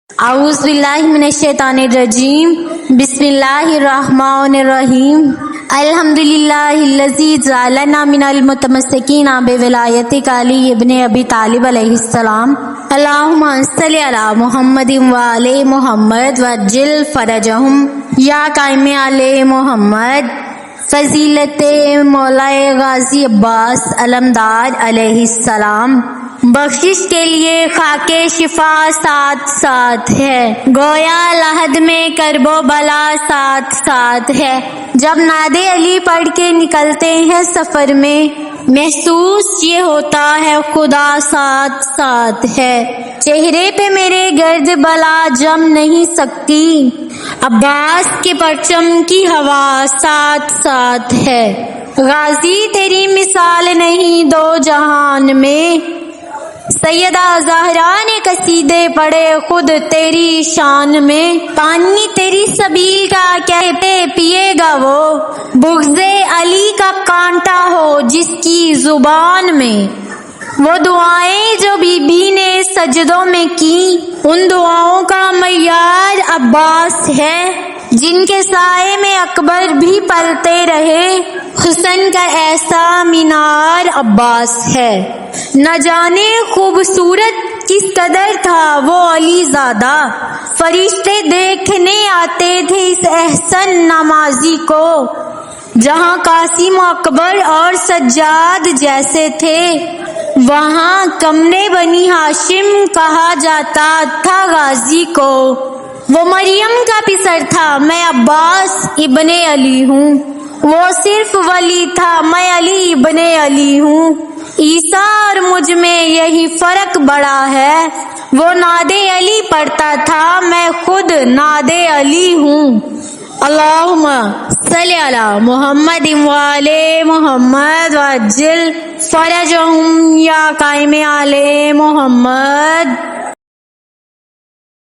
اعوذ باللہ من الشیطان الرجیم بسم اللہ الرحمن الرحیم الحمدللہ الذی جعلنا من المتمسکین بولایتک علی ابن ابی طالب علیہ السلام اللہم صلی علی محمد وآل محمد وعجل فرجہم یا قائم علی محمد فضیلت مولا غازی عباس علمدار علیہ السلام بخشش کے لیے خاک شفا ساتھ ساتھ ہے، گویا لحد میں کرب و بلا ساتھ ساتھ ہے۔ جب ناد علی پڑھ کے نکلتے ہیں سفر میں، محسوس یہ ہوتا ہے خدا ساتھ ساتھ ہے۔ چہرے پہ میرے گرد بلا جم نہیں سکتی، عباس کے پرچم کی ہوا ساتھ ساتھ ہے۔ غازی تیری مثال نہیں دو جہان میں، سیدہ زہرا نے قصیدے پڑھے خود تیری شان میں۔ پانی تیری سبیل کا کہتے پیے گا وہ، بغض علی کا کانٹا ہو جس کی زبان میں۔ وہ دعائیں جو بی بی نے سجدوں میں کی، ان دعاؤں کا معیار عباس ہے، جن کے سائے میں اکبر بھی پلتے رہے۔ حسن کا ایسا مینار عباس ہے، نہ جانے خوبصورت کس قدر تھا وہ علی زادہ۔ فرشتے دیکھنے آتے تھے اس احسن نمازی کو، جہاں قاسم و اکبر اور سجاد جیسے تھے، وہاں کمرے بنی ہاشم کہا جاتا تھا غازی کو۔ وہ مریم کا پسر تھا، میں عباس ابن علی ہوں۔ وہ صرف ولی تھا، میں علی ابن علی ہوں۔ عیسیٰ اور مجھ میں یہی فرق بڑا ہے، وہ ناد علی پڑھتا تھا، میں خود ناد علی ہوں۔ اللہم صلی علی محمد وآل محمد وعجل فرجہم یا قائم علی محمد۔